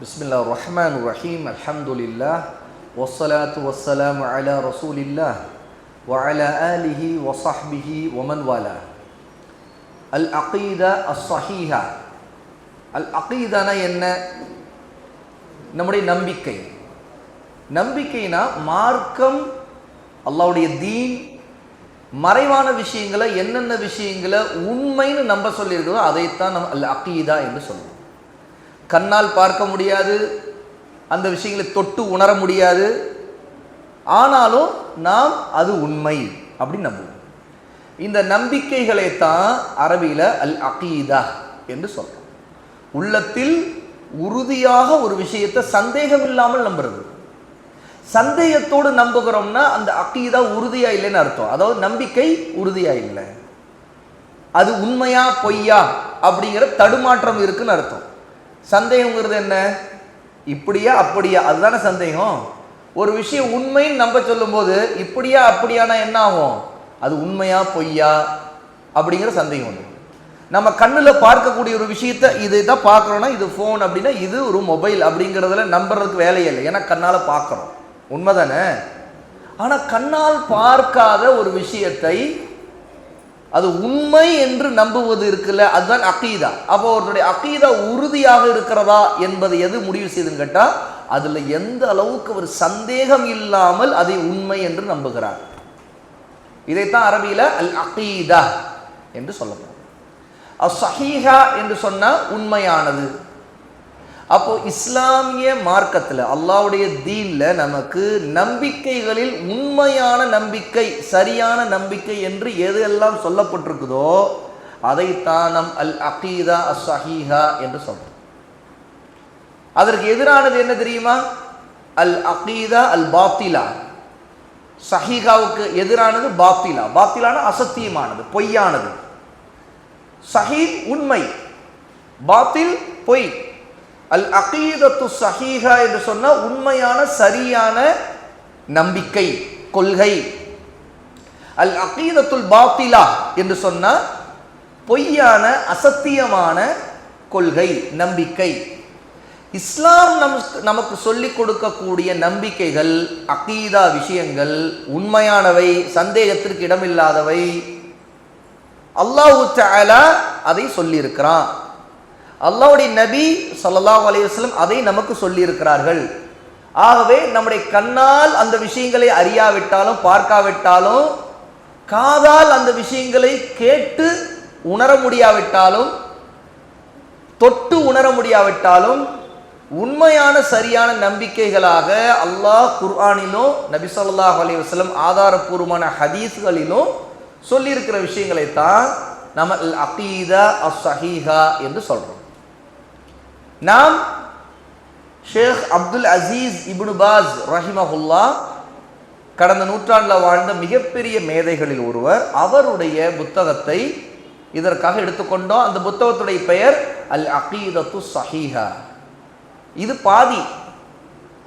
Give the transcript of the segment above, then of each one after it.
பிஸ்மில்லாஹிர் ரஹ்மானிர் ரஹீம். அல்ஹம்துலில்லாஹ் வஸ்ஸலாத்து வஸ்ஸலாமு அலா ரசூலில்லாஹ் வ அலா ஆலிஹி வ ஸஹ்பிஹி வ மன் வாலா. அல் அகீதா அஸ்ஸஹீஹா. அல் அகீதானா என்ன? நம்முடைய நம்பிக்கை. நம்பிக்கைனா மார்க்கம், அல்லாஹ்வுடைய தீன், மறைவான விஷயங்களை, என்னென்ன விஷயங்களை உண்மைன்னு நம்ப சொல்லியிருக்கிறதோ அதைத்தான் நம்ம அல் அகீதா என்று சொல்லுவோம். கண்ணால் பார்க்க முடியாது, அந்த விஷயங்களை தொட்டு உணர முடியாது, ஆனாலும் நாம் அது உண்மை அப்படின்னு நம்புவோம். இந்த நம்பிக்கைகளை தான் அரபியில் அல் அகீதா என்று சொல்றோம். உள்ளத்தில் உறுதியாக ஒரு விஷயத்தை சந்தேகம் இல்லாமல் நம்புறது. சந்தேகத்தோடு நம்புகிறோம்னா அந்த அகீதா உறுதியா இல்லைன்னு அர்த்தம். அதாவது நம்பிக்கை உறுதியா இல்லை, அது உண்மையா பொய்யா அப்படிங்கிற தடுமாற்றம் இருக்குன்னு அர்த்தம். சந்தேகங்கிறது என்ன? இப்படியா அப்படியா, அதுதானே சந்தேகம். ஒரு விஷயம் உண்மைன்னு நம்ப சொல்லும் போது இப்படியா அப்படியானா என்ன ஆகும்? அது உண்மையா பொய்யா அப்படிங்கிற சந்தேகம் உண்டு. நம்ம கண்ணில் பார்க்கக்கூடிய ஒரு விஷயத்தை இதை தான் பார்க்குறோன்னா இது ஃபோன் அப்படின்னா இது ஒரு மொபைல் அப்படிங்கிறதுல நம்புறதுக்கு வேலையே இல்லை. ஏன்னா கண்ணால் பார்க்குறோம், உண்மைதானே. ஆனால் கண்ணால் பார்க்காத ஒரு விஷயத்தை அது உண்மை என்று நம்புவது இருக்குல்ல, அதுதான் அகீதா. அப்போ அவருடைய அகீதா உறுதியாக இருக்கிறதா என்பதை எது முடிவு செய்துன்னு கேட்டால் அதில் எந்த அளவுக்கு ஒரு சந்தேகம் இல்லாமல் அதை உண்மை என்று நம்புகிறார். இதைத்தான் அரபியில் அல் அகீதா என்று சொல்லப்படும். அஸ்ஸஹீஹா என்று சொன்னால் உண்மையானது. அப்போ இஸ்லாமிய மார்க்கத்தில், அல்லாஹ்வுடைய தீன்ல நமக்கு நம்பிக்கைகளில் உண்மையான நம்பிக்கை, சரியான நம்பிக்கை என்று எதெல்லாம் சொல்லப்பட்டிருக்குதோ அதைத்தான் நம் அல் அகீதா அஸ்ஸஹீஹா என்று சொல்றோம். அதற்கு எதிரானது என்ன தெரியுமா? அல் அகீதா அல் பாத்திலா. சஹீஹாவுக்கு எதிரானது பாத்திலா. பாத்திலான அசத்தியமானது, பொய்யானது. சஹீஹ் உண்மை, பாத்தில் பொய். அல் அகீதத்து ஸஹீஹா என்று சொன்ன உண்மையான சரியான நம்பிக்கை, கொள்கை. அல் அகீதத்துல் பாத்திலா என்று சொன்ன பொய்யான அசத்தியமான கொள்கை, நம்பிக்கை. இஸ்லாம் நமக்கு சொல்லிக் கொடுக்கக்கூடிய நம்பிக்கைகள், அகீதா விஷயங்கள் உண்மையானவை, சந்தேகத்திற்கு இடமில்லாதவை. அல்லாஹு தஆலா அதை சொல்லியிருக்கிறான். அல்லாஹ்வுடைய நபி ஸல்லல்லாஹு அலைஹி வஸல்லம் அதை நமக்கு சொல்லியிருக்கிறார்கள். ஆகவே நம்முடைய கண்ணால் அந்த விஷயங்களை அறியாவிட்டாலும், பார்க்காவிட்டாலும், காதால் அந்த விஷயங்களை கேட்டு உணர முடியாவிட்டாலும், தொட்டு உணர முடியாவிட்டாலும், உண்மையான சரியான நம்பிக்கைகளாக அல்லாஹ் குர்ஆனிலும் நபி ஸல்லல்லாஹு அலைஹி வஸல்லம் ஆதாரபூர்வமான ஹதீஸ்களிலும் சொல்லியிருக்கிற விஷயங்களை தான் நம்ம அல் அகீதா அஸ்ஸஹீஹா என்று சொல்றோம். நாம் ஷேக் அப்துல் அசீஸ் இப்னு பாஸ் ரஹிமஹுல்லா, கடந்த நூற்றாண்டில் வாழ்ந்த மிகப்பெரிய மேதைகளில் ஒருவர், அவருடைய புத்தகத்தை இதற்காக எடுத்துக்கொண்டோம். அந்த புத்தகத்துடைய பெயர் அல் அகீதத்து ஸஹீஹா. இது பாதி.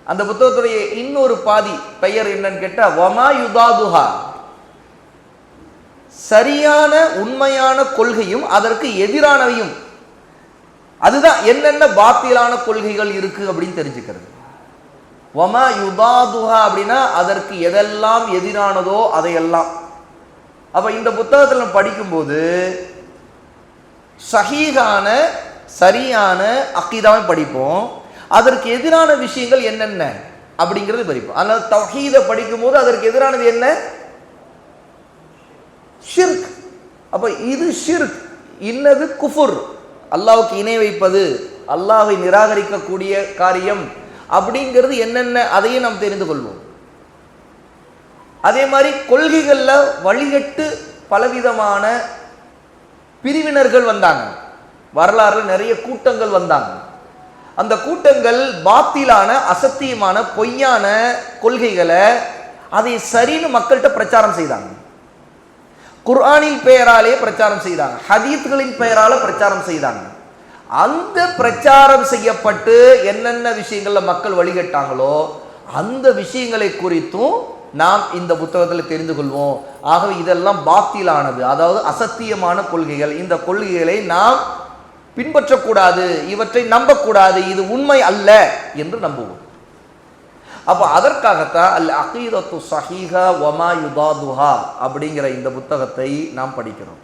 அந்த புத்தகத்துடைய இன்னொரு பாதி பெயர் என்னன்னு கேட்டா வமா யுதாதுஹா. சரியான உண்மையான கொள்கையும் அதற்கு எதிரானவையும். அதுதான் என்னென்ன பாத்திலான கொள்கைகள் இருக்கு அப்படின்னு தெரிஞ்சுக்கிறது. வமா யுதாதுஹா அப்படின்னா அதற்கு எதெல்லாம் எதிரானதோ அதையெல்லாம். அப்ப இந்த புத்தகத்தில் நம்ம படிக்கும்போது சஹீஹான சரியான அகீதாவை படிப்போம், அதற்கு எதிரான விஷயங்கள் என்னென்ன அப்படிங்கிறது படிப்போம். அதனால தௌஹீதை படிக்கும்போது அதற்கு எதிரானது என்ன? ஷிர்க். அப்ப இது ஷிர்க், இன்னது குஃபுர், அல்லாஹ்வுக்கு இணை வைப்பது, அல்லாஹ்வை நிராகரிக்கக்கூடிய காரியம் அப்படிங்கிறது என்னென்ன அதையும் நாம் தெரிந்து கொள்வோம். அதே மாதிரி கொள்கைகள்ல வழிகட்டு பலவிதமான பிரிவினர்கள் வந்தாங்க. வரலாறுல நிறைய கூட்டங்கள் வந்தாங்க. அந்த கூட்டங்கள் பாத்திலான, அசத்தியமான, பொய்யான கொள்கைகளை அதை சரின்னு மக்கள்கிட்ட பிரச்சாரம் செய்தாங்க. குர்ஆனின் பெயராலே பிரச்சாரம் செய்தாங்க, ஹதீத்களின் பெயரால பிரச்சாரம் செய்தாங்க. அந்த பிரச்சாரம் செய்யப்பட்டு என்னென்ன விஷயங்கள்ல மக்கள் வழிகட்டாங்களோ அந்த விஷயங்களை குறித்தும் நாம் இந்த புத்தகத்தில் தெரிந்து கொள்வோம். ஆகவே இதெல்லாம் பாத்திலானது, அதாவது அசத்தியமான கொள்கைகள். இந்த கொள்கைகளை நாம் பின்பற்றக்கூடாது, இவற்றை நம்பக்கூடாது, இது உண்மை அல்ல என்று நம்புவோம். அப்ப அதற்காகத்தான் அல் அகீதத்து ஸஹீஹா வமா யுதாதுஹா அப்படிங்கிற இந்த புத்தகத்தை நாம் படிக்கிறோம்.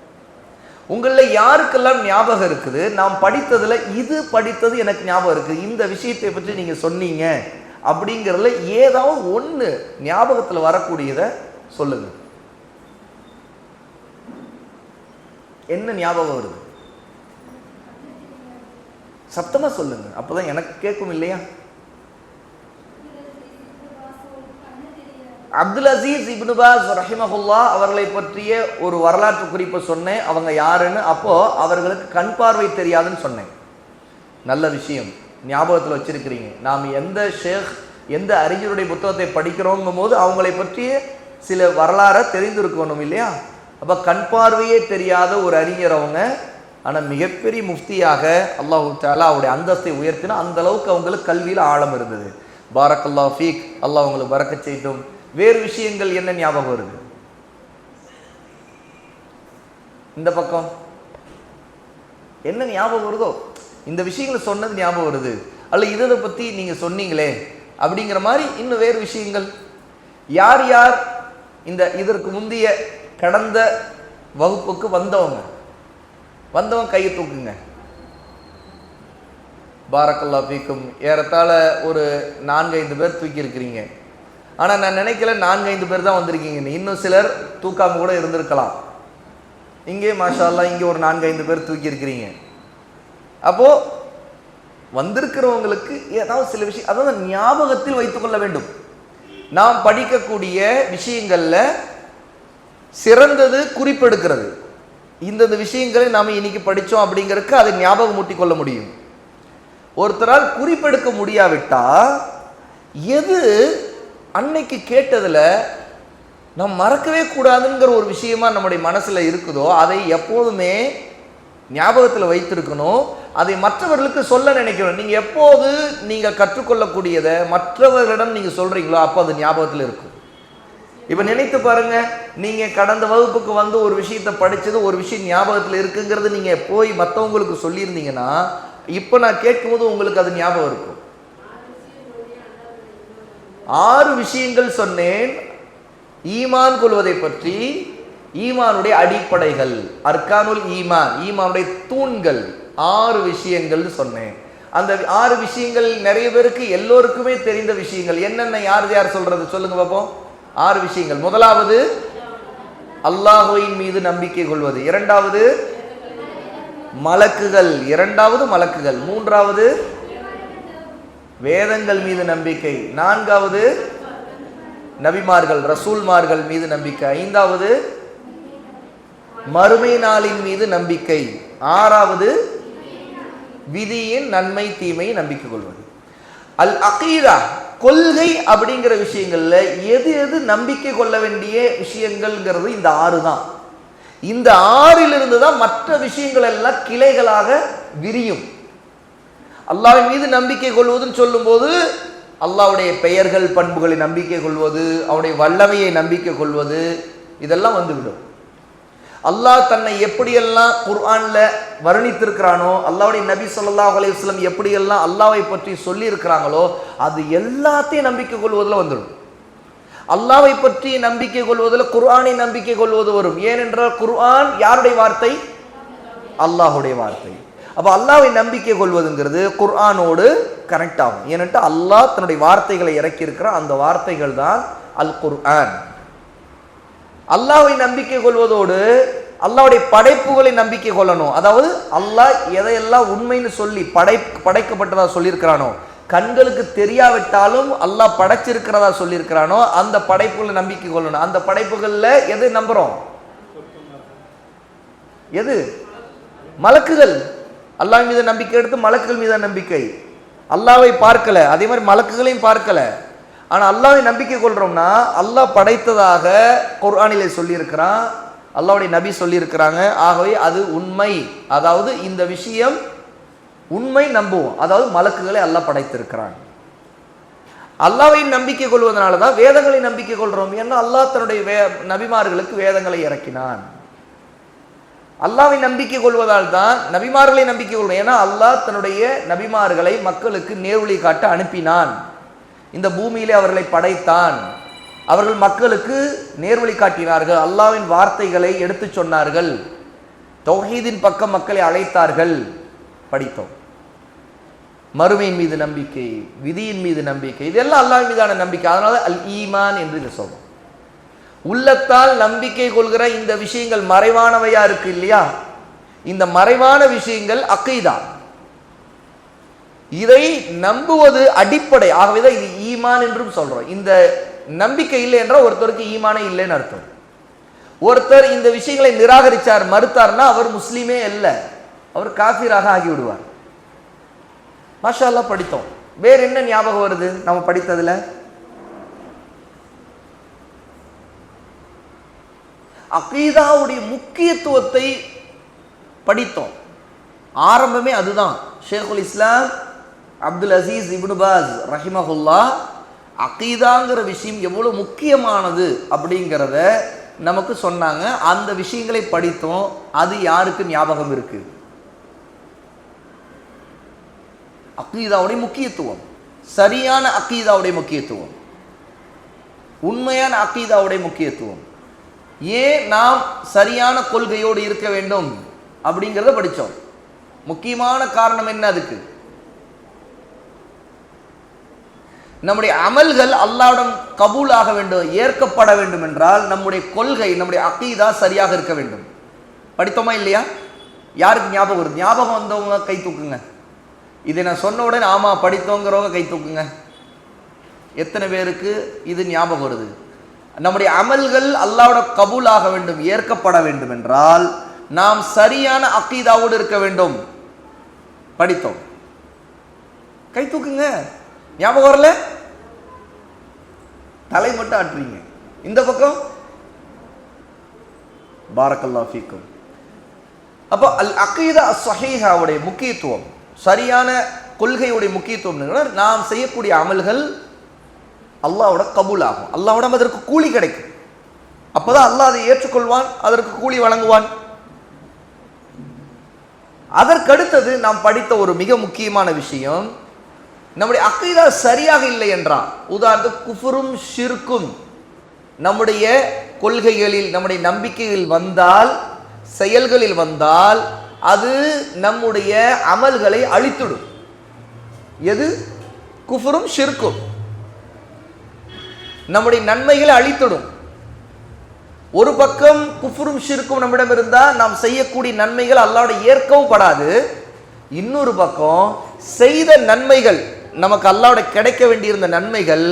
உங்களில் யாருக்கெல்லாம் ஞாபகம் இருக்குது, நாம் படித்ததுல இது படித்தது எனக்கு ஞாபகம் இருக்கு, இந்த விஷயத்தை பற்றி நீங்க சொன்னீங்க அப்படிங்கிறதுல ஏதாவது ஒன்று ஞாபகத்தில் வரக்கூடியதை சொல்லுங்க. என்ன ஞாபகம் வருது? சத்தமா சொல்லுங்க, அப்பதான் எனக்கு கேட்கும் இல்லையா? அப்துல் அசீஸ் இப்னு பாஸ் ரஹிமஹுல்லா அவர்களை பற்றிய ஒரு வரலாற்று குறிப்பை சொன்னேன். அவங்க யாருன்னு. அப்போ அவர்களுக்கு கண் பார்வை தெரியாதுன்னு சொன்னேன். நல்ல விஷயம், ஞாபகத்தில் வச்சிருக்கிறீங்க. நாம் எந்த ஷேக் எந்த அறிஞருடைய புத்தகத்தை படிக்கிறோங்கும் போது அவங்களை பற்றிய சில வரலாறை தெரிந்திருக்கணும் இல்லையா? அப்போ கண் பார்வையே தெரியாத ஒரு அறிஞர் அவங்க. ஆனால் மிகப்பெரிய முஃப்தியாக அல்லாஹு தஆலா அவருடைய அந்தஸ்தை உயர்த்தினா அந்த அளவுக்கு அவங்களுக்கு கல்வியில் ஆழம் இருந்தது. பாரக்கல்லாஹு ஃபீக், அல்லாஹ் அவங்களுக்கு பரக்கத் செய்யட்டும். வேறு விஷயங்கள் என்ன ஞாபகம் வருது? இந்த பக்கம் என்ன ஞாபகம் வருதோ இந்த விஷயங்களை சொன்னது ஞாபகம் வருது, அல்ல இதை பத்தி நீங்க சொன்னீங்களே அப்படிங்கிற மாதிரி இன்னும் வேறு விஷயங்கள். யார் யார் இந்த இதற்கு முந்தைய கடந்த வகுப்புக்கு வந்தவங்க கையை தூக்குங்க. பாரக்கல்லாஹு ஃபீக்கும். ஏறத்தாழ ஒரு 4-5 பேர் தூக்கி இருக்கிறீங்க. ஆனால் நான் நினைக்கல 4-5 பேர் தான் வந்திருக்கீங்க. இன்னும் சிலர் தூக்காம கூட இருந்திருக்கலாம். இங்கே மாஷா அல்லாஹ் இங்கே ஒரு 4-5 பேர் தூக்கி இருக்கிறீங்க. அப்போ வந்திருக்கிறவங்களுக்கு ஏதாவது சில விஷயம் அதாவது ஞாபகத்தில் வைத்துக் கொள்ள வேண்டும். நாம் படிக்கக்கூடிய விஷயங்கள்ல சிறந்தது குறிப்பெடுக்கிறது. இந்த விஷயங்களை நாம் இன்னைக்கு படித்தோம் அப்படிங்கிறதுக்கு அதை ஞாபகம் ஊட்டி கொள்ள முடியும். ஒருத்தரால் குறிப்பெடுக்க முடியாவிட்டா எது அன்னைக்கு கேட்டதுல நாம் மறக்கவே கூடாதுங்கிற ஒரு விஷயமா நம்முடைய மனசுல இருக்குதோ அதை எப்போதுமே ஞாபகத்தில் வைத்திருக்கணும். அதை மற்றவர்களுக்கு சொல்ல நினைக்கணும். நீங்க எப்போது நீங்க கற்றுக்கொள்ளக்கூடியதை மற்றவர்களிடம் நீங்க சொல்றீங்களோ அப்போ அது ஞாபகத்தில் இருக்கும். இப்ப நினைத்து பாருங்க, நீங்க கடந்த வகுப்புக்கு வந்து ஒரு விஷயத்தை படிச்சது ஒரு விஷயம் ஞாபகத்தில் இருக்குங்கிறது நீங்க போய் மற்றவங்களுக்கு சொல்லியிருந்தீங்கன்னா இப்ப நான் கேட்கும்போது உங்களுக்கு அது ஞாபகம் இருக்கும். 6 விஷயங்கள் சொன்னேன் ஈமான் கொள்வதை பற்றி. ஈமானுடைய அடிப்படைகள், அர்கானுல் ஈமான், ஈமானுடைய தூண்கள் 6 விஷயங்கள் சொன்னேன். அந்த 6 விஷயங்கள் நிறைய பேருக்கு எல்லோருக்குமே தெரிந்த விஷயங்கள். என்னென்ன யார் சொல்றது சொல்லுங்க பாப்போம். 6 விஷயங்கள். முதலாவது அல்லாஹ்வின் மீது நம்பிக்கை கொள்வது. இரண்டாவது மலக்குகள். மூன்றாவது வேதங்கள் மீது நம்பிக்கை. 4வது நபிமார்கள் ரசூல்மார்கள் மீது நம்பிக்கை. 5வது மறுமை நாளின் மீது நம்பிக்கை. 6வது விதியின் நன்மை தீமை நம்பிக்கை கொள்வது. அல் அகீதா கொள்கை அப்படிங்கிற விஷயங்கள்ல எது எது நம்பிக்கை கொள்ள வேண்டிய விஷயங்கள்ங்கிறது இந்த 6 தான். இந்த 6லிருந்து தான் மற்ற விஷயங்கள் எல்லாம் கிளைகளாக விரியும். அல்லாஹ்வின் மீது நம்பிக்கை கொள்வதுன்னு சொல்லும் போது அல்லாஹ்வுடைய பெயர்கள் பண்புகளை நம்பிக்கை கொள்வது, அவருடைய வல்லமையை நம்பிக்கை கொள்வது, இதெல்லாம் வந்துவிடும். அல்லாஹ் தன்னை எப்படியெல்லாம் குர்ஆன்ல வர்ணித்திருக்கிறானோ, அல்லாஹ்வுடைய நபி ஸல்லல்லாஹு அலைஹி வஸல்லம் எப்படியெல்லாம் அல்லாஹ்வை பற்றி சொல்லி இருக்கிறாங்களோ அது எல்லாத்தையும் நம்பிக்கை கொள்வதில் வந்துடும். அல்லாஹ்வை பற்றி நம்பிக்கை கொள்வதில் குர்ஆனை நம்பிக்கை கொள்வது வரும். ஏனென்றால் குர்ஆன் யாருடைய வார்த்தை? அல்லாஹ்வுடைய வார்த்தை. அப்ப அல்லாஹ்வை நம்பிக்கை கொள்வதுங்கிறது குர்ஆனோடு கனெக்ட் ஆகும். ஏனென்று அல்லாஹ் தன்னுடைய வார்த்தைகளை இறக்கி இருக்கிற அந்த வார்த்தைகள் தான் அல் குர்ஆன். அல்லாஹ்வை நம்பிக்கை கொள்வதோடு அல்லாஹ்வுடைய படைப்புகளை நம்பிக்கை கொள்ளணும். அதாவது அல்லாஹ் எதையெல்லாம் உண்மைன்னு சொல்லி படைக்கப்பட்டதா சொல்லியிருக்கிறானோ, கண்களுக்கு தெரியாவிட்டாலும் அல்லாஹ் படைச்சிருக்கிறதா சொல்லியிருக்கிறானோ அந்த படைப்புகளை நம்பிக்கை கொள்ளணும். அந்த படைப்புகள்ல எது நம்புறோம்? எது? மலக்குகள். அல்லாஹ் மீது நம்பிக்கை எடுத்து மலக்குகள் மீது நம்பிக்கை. அல்லாஹ்வை பார்க்கல, அதே மாதிரி மலக்குகளையும் பார்க்கல. ஆனா அல்லாஹ்வை நம்பிக்கை கொள்றோம்னா அல்லாஹ் படைத்ததாக குர்ஆனிலே சொல்லி இருக்கிறான், அல்லாஹ்வுடைய நபி சொல்லி இருக்கிறாங்க. ஆகவே அது உண்மை, அதாவது இந்த விஷயம் உண்மை நம்புவோம். அதாவது மலக்குகளை அல்லாஹ் படைத்திருக்கிறான். அல்லாஹ்வை நம்பிக்கை கொள்வதனால தான் வேதங்களை நம்பிக்கை கொள்றோம். ஏன்னா அல்லாஹ் தன்னுடைய நபிமார்களுக்கு வேதங்களை இறக்கினான். அல்லாஹ்வை நம்பிக்கை கொள்வதால் தான் நபிமார்களை நம்பிக்கை கொள்வோம். ஏன்னா அல்லாஹ் தன்னுடைய நபிமார்களை மக்களுக்கு நேர்வழி காட்ட அனுப்பினான். இந்த பூமியிலே அவர்களை படைத்தான். அவர்கள் மக்களுக்கு நேர்வழி காட்டினார்கள். அல்லாஹ்வின் வார்த்தைகளை எடுத்து சொன்னார்கள். தௌஹீதின் பக்கம் மக்களை அழைத்தார்கள். படித்தோம். மறுமையின் மீது நம்பிக்கை, விதியின் மீது நம்பிக்கை, இதெல்லாம் அல்லாஹ் மீதான நம்பிக்கை. அதனால அல் ஈமான் என்று இதை சொல்றோம். உள்ளத்தால் நம்பிக்கை கொள்கிற இந்த விஷயங்கள் மறைவானவையா இருக்கு இல்லையா? இந்த மறைவான விஷயங்கள் அக்கீதா. இதை நம்புவது அடிப்படை. ஆகவேதான் இது ஈமான் என்றும் சொல்றோம். இந்த நம்பிக்கை இல்லை என்றால் ஒருத்தருக்கு ஈமானே இல்லைன்னு அர்த்தம். ஒருத்தர் இந்த விஷயங்களை நிராகரிச்சார், மறுத்தார்னா அவர் முஸ்லீமே அல்ல, அவர் காஃபிராக ஆகிவிடுவார். மாஷா அல்லாஹ் படித்தோம். வேற என்ன ஞாபகம் வருது நம்ம படித்ததுல? அகீதாவுடைய முக்கியத்துவத்தை படித்தோம். ஆரம்பமே அதுதான். ஷேகுல் இஸ்லாம் அப்துல் அசீஸ் இப்னு பாஸ் ரஹிமஹுல்லா அகீதாங்கிற விஷயம் எவ்வளவு முக்கியமானது அப்படிங்கிறத நமக்கு சொன்னாங்க. அந்த விஷயங்களை படித்தோம். அது யாருக்கு ஞாபகம் இருக்கு? அகீதாவுடைய முக்கியத்துவம், சரியான அகீதாவுடைய முக்கியத்துவம், உண்மையான அகீதாவுடைய முக்கியத்துவம், ஏன் நாம் சரியான கொள்கையோடு இருக்க வேண்டும் அப்படிங்கிறத படித்தோம். முக்கியமான காரணம் என்ன? அதுக்கு நம்முடைய அமல்கள் அல்லாஹ்விடம் கபூல் ஆக வேண்டும், ஏற்கப்பட வேண்டும் என்றால் நம்முடைய கொள்கை, நம்முடைய அகீதா சரியாக இருக்க வேண்டும். படித்தோமா இல்லையா? யாருக்கு ஞாபகம் வருது? ஞாபகம் வந்தவங்க கை தூக்குங்க. இதை நான் சொன்ன உடனே ஆமா படித்தோங்கிறவங்க கை தூக்குங்க. எத்தனை பேருக்கு இது ஞாபகம் வருது? நம்முடைய அமல்கள் அல்லாஹ்வோட கபூல் ஆக வேண்டும், ஏற்கப்பட வேண்டும் என்றால் நாம் சரியான அகீதாவோடு இருக்க வேண்டும். படித்தோம். கை தூக்குங்க. ஞாபகம் வரல? தலை மட்டும் ஆட்டுறீங்க. இந்த பக்கம் பாரக்கல்லாஹு ஃபீக்கும். அப்போ அல் அகீதா ஸஹீஹாவுடைய முக்கியத்துவம், சரியான கொள்கையுடைய முக்கியத்துவம், நாம் செய்யக்கூடிய அமல்கள் அல்லாஹ்வோட கபூல் ஆகும், அல்லாஹ்வோட அதற்கு கூலி கிடைக்கும். அப்பதான் அல்லாஹ் அதை ஏற்றுக்கொள்வான், அதற்கு கூலி வழங்குவான். அதற்கடுத்தது நாம் படித்த ஒரு மிக முக்கியமான விஷயம், நம்முடைய அகீதா சரியாக இல்லை என்றால், உதாரணத்துக்கு குஃபுரும் ஷிர்கும் நம்முடைய கொள்கைகளில், நம்முடைய நம்பிக்கையில் வந்தால், செயல்களில் வந்தால், அது நம்முடைய அமல்களை அழித்துடும். எது? குஃபுரும் ஷிர்கும் நம்முடைய நன்மைகளை அழித்துடும். ஒரு பக்கம் குஃபுரும் ஷிர்கும் நம்மிடம் இருந்தால் நாம் செய்யக்கூடிய நன்மைகள் அல்லாஹ்வோட ஏற்கவும் படாது. இன்னொரு பக்கம் செய்த நன்மைகள், நமக்கு அல்லாஹ்வோட கிடைக்க வேண்டியிருந்த நன்மைகள்,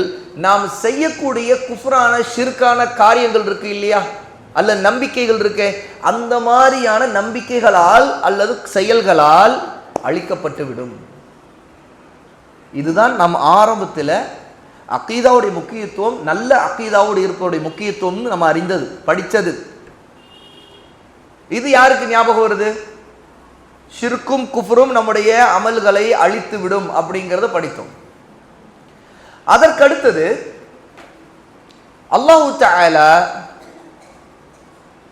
நாம் செய்யக்கூடிய குஃப்ரான ஷிர்கான காரியங்கள் இருக்கு இல்லையா, அல்ல நம்பிக்கைகள் இருக்கு, அந்த மாதிரியான நம்பிக்கைகளால் அல்லது செயல்களால் அழிக்கப்பட்டு விடும். இதுதான் நம் ஆரம்பத்தில் அகீதாவுடைய முக்கியத்துவம், நல்ல அகீதாவோடு இருப்பவருடைய முக்கியத்துவம் நம்ம அறிந்தது, படித்தது. இது யாருக்கு ஞாபகம் வருது? ஷிர்கும் குஃப்ரும் நம்முடைய அமல்களை அழித்து விடும் அப்படிங்கிறத படித்தோம். அதற்கடுத்தது அல்லாஹ் தஆலா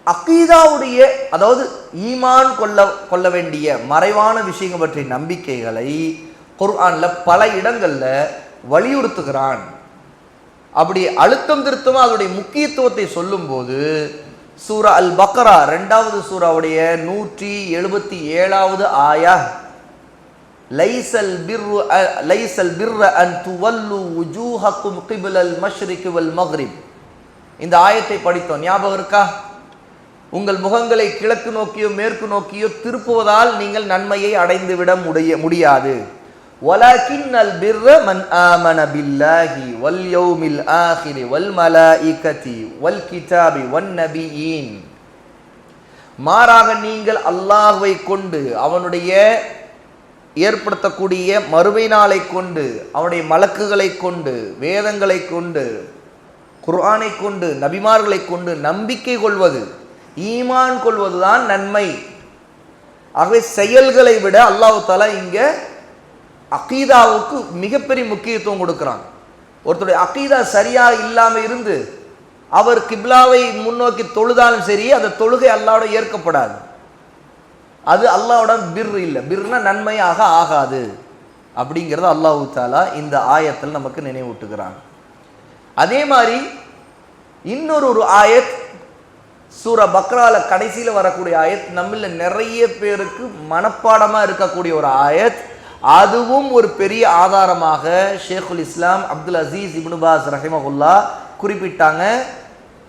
அகீதாவுடைய, அதாவது ஈமான் கொள்ள வேண்டிய மறைவான விஷயங்கள் பற்றிய நம்பிக்கைகளை குர்ஆன்ல பல இடங்கள்ல வலியுறுத்துகிறான். அப்படி அழுத்தம் திருத்தமா அதனுடைய முக்கியத்துவத்தை சொல்லும் போது சூரா அல் பக்ரா 2வது சூராவுடைய 177வது ஆயா, லைஸல் பிர்ர அன் துவல்லு வுஜூஹக்கும் கிப்லல் மஷ்ரிக் வல் மக்ரிப். இந்த ஆயத்தை படித்தோம். ஞாபகம் இருக்கா? உங்கள் முகங்களை கிழக்கு நோக்கியோ மேற்கு நோக்கியோ திருப்புவதால் நீங்கள் நன்மையை அடைந்து விட முடியாது. வலக்கின்னல் பிர்ர மன் ஆமன பில்லாஹி வல் யௌமில் ஆகிரி வல் மலாயிகதி வல் கிதாபி வன் நபியீன். மாறாக நீங்கள் அல்லாஹ்வை கொண்டு, அவனுடைய ஏற்படுத்தக்கூடிய மறுமை நாளை கொண்டு, அவனுடைய மலக்குகளை கொண்டு, வேதங்களை கொண்டு, குர்ஆனை கொண்டு, நபிமார்களை கொண்டு நம்பிக்கை கொள்வது, ஈமான் கொள்வதுதான் நன்மை. ஆகவே செயல்களை விட அல்லாஹ் தஆலா இங்க அகீதாவுக்கு மிகப்பெரிய முக்கியத்துவம் கொடுக்கிறான். ஒருத்தருடைய அகீதா சரியாக இல்லாமல் இருந்து அவர் கிப்லாவை முன்னோக்கி தொழுதாலும் சரி, அந்த தொழுகை அல்லாஹ்வோட ஏற்கப்படாது. அது அல்லாஹ்வோட பிர் இல்லை. பிர்னா நன்மையாக ஆகாது அப்படிங்கிறத அல்லாஹ் தஆலா இந்த ஆயத்தில் நமக்கு நினைவூட்டுகிறான். அதே மாதிரி இன்னொரு ஆயத் சூரா பக்ரால கடைசியில் வரக்கூடிய ஆயத் நம்மள நிறைய பேருக்கு மனப்பாடமாக இருக்கக்கூடிய ஒரு ஆயத். அதுவும் ஒரு பெரிய ஆதாரமாக ஷேகுல் இஸ்லாம் அப்துல் அசீஸ் இப்னு பாஸ் ரஹிமஹுல்லா குறிப்பிட்டாங்க.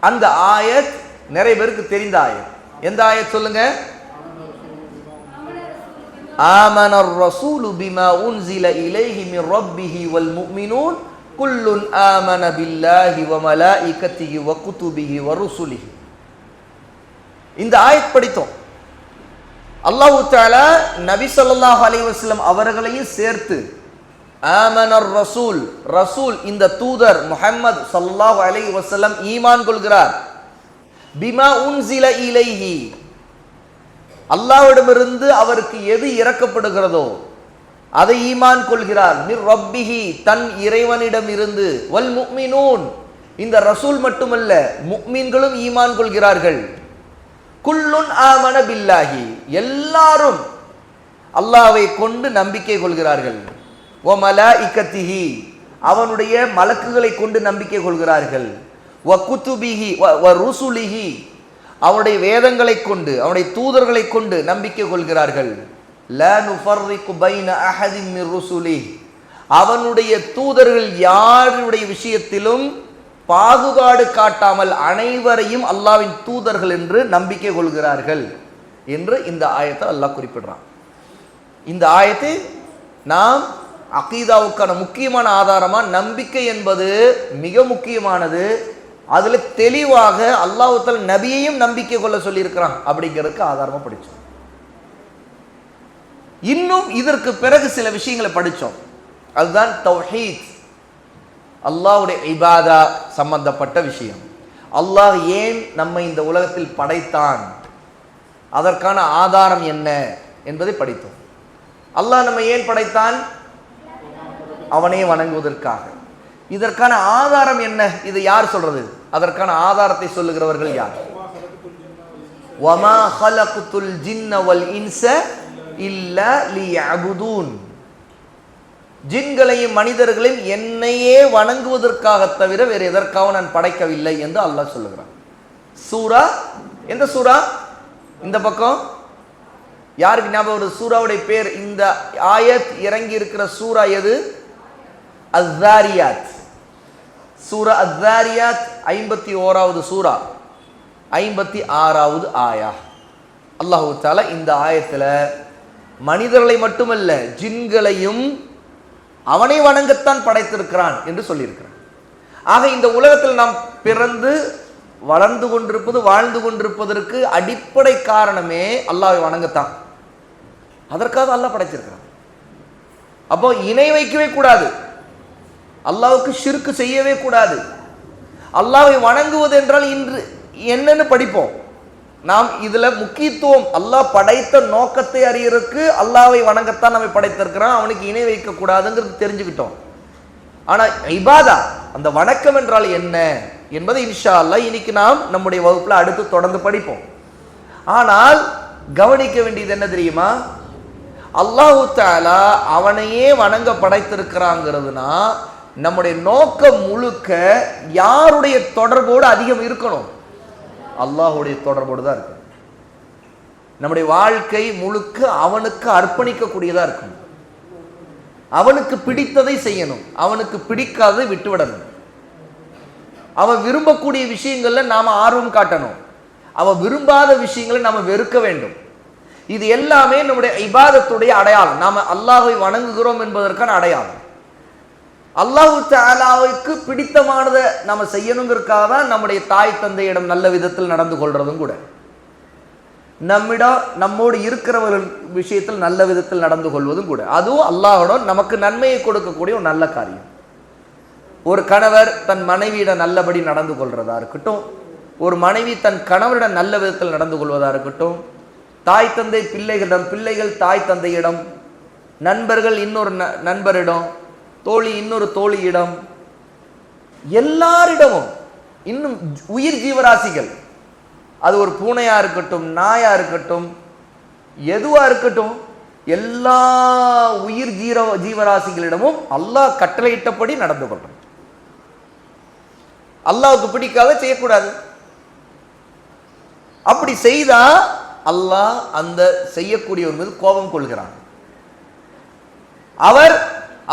அந்த ஆயத் நிறைய பேருக்கு தெரிந்த ஆயத். எந்த ஆயத் சொல்லுங்க? ஆமனர் ரசூலு பிமா உன்சில இலைஹி மிர் ரப்பிஹி வல் முஃமினூன் குல்லுன் ஆமன பில்லாஹி வ மலாயிகத்திஹி வ குதுபிஹி வ ருசுலிஹி. இந்த ஆயத் படித்தோம். அல்லாஹ் தஆலா நபி ஸல்லல்லாஹு அலைஹி வஸல்லம் அவர்களையும் சேர்த்து ஆமனர் ரசூல், ரசூல் இந்த தூதர் முஹம்மது ஸல்லல்லாஹு அலைஹி வஸல்லம் ஈமான் கொள்கிறார். பிமா உன்சில இலைஹி, அல்லாஹ்விடமிருந்து அவருக்கு எது இறக்கப்படுகிறதோ அதை ஈமான் கொள்கிறார். மிர் ரப்பிஹி, தன் இறைவனிடமிருந்து. வல் முஃமினூன், இந்த ரசூல் மட்டுமல்ல முஃமின்களும் ஈமான் கொள்கிறார்கள். குல்லுன் ஆமன பில்லாஹி, எல்லாரும் அல்லாஹ்வை கொண்டு நம்பிக்கை கொள்கிறார்கள். வ மலாயிகத்திஹி, அவனுடைய மலக்குகளை கொண்டு நம்பிக்கை கொள்கிறார்கள். வ குதுபிஹி வ ருசுலிஹி, அவனுடைய வேதங்களை கொண்டு அவனுடைய தூதர்களை கொண்டு நம்பிக்கை கொள்கிறார்கள். லா நுஃபர்ரிகு பைன அஹதின் மிர் ருசுலிஹி, அவனுடைய தூதர்கள் யாருடைய விஷயத்திலும் பாகுபாடு காட்டாமல் அனைவரையும் அல்லாஹ்வின் தூதர்கள் என்று நம்பிக்கை கொள்கிறார்கள் என்று இந்த ஆயத்தை அல்லாஹ் குறிப்பிடுறான். இந்த ஆயத்தை நாம் அகீதாவுக்கான முக்கியமான ஆதாரமா, நம்பிக்கை என்பது மிக முக்கியமானது. அதுல தெளிவாக அல்லாஹ் தஆலா நபியையும் நம்பிக்கை கொள்ள சொல்லி இருக்கிறான் அப்படிங்கிறதுக்கு ஆதாரமா படிச்சோம். இன்னும் இதற்கு பிறகு சில விஷயங்களை படிச்சோம். அதுதான் தௌஹீத், அல்லாஹ்வுடைய இபாதா சம்பந்தப்பட்ட விஷயம். அல்லாஹ் ஏன் நம்மை இந்த உலகத்தில் படைத்தான், அதற்கான ஆதாரம் என்ன என்பதை படித்தோம். அல்லாஹ் நம்மை ஏன் படைத்தான்? அவனை வணங்குவதற்காக. இதற்கான ஆதாரம் என்ன? இது யார் சொல்றது? அதற்கான ஆதாரத்தை சொல்லுகிறவர்கள் யார்? வமா ஹலக்துல் ஜின்ன வல் இன்ஸ இல்லா லியஅபுதூன், ஜின்களையும் மனிதர்களையும் என்னையே வணங்குவதற்காக தவிர வேறு எதற்காக நான் படைக்கவில்லை என்று அல்லாஹ் சொல்லுகிறான். சூரா, எந்த சூரா? இந்த பக்கம் யாருக்கு ஞாபகம் வருது? சூராவுடைய பேர், இந்த ஆயத் இறங்கி இருக்கிற சூரா எது? அஸ்ஸாரியாத். சூரா அஸ்ஸாரியாத் 51வது சூரா, 56வது ஆயா. அல்லாஹ் தஆலா இந்த ஆயத்துல மனிதர்களை மட்டுமல்ல ஜின்களையும் அவனை வணங்கத்தான் படைத்திருக்கிறான் என்று சொல்லியிருக்கிறான். ஆக இந்த உலகத்தில் நாம் பிறந்து வளர்ந்து கொண்டிருப்பது, வாழ்ந்து கொண்டிருப்பதற்கு அடிப்படை காரணமே அல்லாஹ்வை வணங்கத்தான். அதற்காக அல்லாஹ் படைச்சிருக்கிறான். அப்போ இணை வைக்கவே கூடாது, அல்லாஹ்வுக்கு ஷிர்க் செய்யவே கூடாது. அல்லாஹ்வை வணங்குவது என்றால் இன்று என்னன்னு படிப்போம். நாம் இதுல முக்கியத்துவம், அல்லாஹ் படைத்த நோக்கத்தை அறியறதுக்கு அல்லாஹ்வை வணங்கத்தான் நம்மை படைத்திருக்கிறான், அவனுக்கு இணை வைக்க கூடாதுங்கிறது தெரிஞ்சுக்கிட்டோம். ஆனா இபாதா, அந்த வணக்கம் என்றால் என்ன என்பதை இன்ஷா அல்லாஹ் இன்னைக்கு நாம் நம்முடைய வகுப்புல அடுத்து தொடர்ந்து படிப்போம். ஆனால் கவனிக்க வேண்டியது என்ன தெரியுமா? அல்லாஹ் தஆலா அவனையே வணங்க படைத்திருக்கிறாங்கிறதுனா நம்முடைய நோக்கம் முழுக்க யாருடைய தொடர்போடு அதிகம் இருக்கணும்? அல்லாஹ்வுடைய தொடர்போடு தான் இருக்கணும். நம்முடைய வாழ்க்கை முழுக்க அவனுக்கு அர்ப்பணிக்கக்கூடியதா இருக்கணும். அவனுக்கு பிடித்ததை செய்யணும், அவனுக்கு பிடிக்காததை விட்டுவிடணும். அவன் விரும்பக்கூடிய விஷயங்கள்ல நாம ஆர்வம் காட்டணும், அவன் விரும்பாத விஷயங்களை நாம வெறுக்க வேண்டும். இது எல்லாமே நம்முடைய இபாதத்துடைய அடையாளம். நாம அல்லாஹ்வை வணங்குகிறோம் என்பதற்கான அடையாளம். அல்லாஹ் தஆலாவுக்கு பிடித்தமானதை நாம செய்யணுங்கிறதுக்காக தான் நம்முடைய தாய் தந்தையிடம் நல்ல விதத்தில் நடந்து கொள்றதும் கூட, நம்மோடு இருக்கிறவர்கள் விஷயத்தில் நல்ல விதத்தில் நடந்து கொள்வதும் கூட, அதுவும் அல்லாஹ்வோட நமக்கு நன்மையை கொடுக்கக்கூடிய ஒரு நல்ல காரியம். ஒரு கணவர் தன் மனைவியிடம் நல்லபடி நடந்து கொள்றதா இருக்கட்டும், ஒரு மனைவி தன் கணவரிடம் நல்ல விதத்தில் நடந்து கொள்வதா இருக்கட்டும், தாய் தந்தை பிள்ளைகளிடம், பிள்ளைகள் தாய் தந்தையிடம், நண்பர்கள் இன்னொரு நண்பரிடம், தோழி இன்னொரு தோழியிடம், எல்லாரிடமும், இன்னும் உயிர் ஜீவராசிகள், அது ஒரு பூனையா இருக்கட்டும், நாயா இருக்கட்டும், எதுவா இருக்கட்டும், எல்லா உயிர் ஜீவராசிகளிடமும் அல்லாஹ் கட்டளையிட்டபடி நடந்து கொள்றோம். அல்லாஹ்வுக்கு பிடிக்காத செய்யக்கூடாது. அப்படி செய்தா அல்லாஹ் அந்த செய்யக்கூடியவர் மீது கோபம் கொள்கிறான். அவர்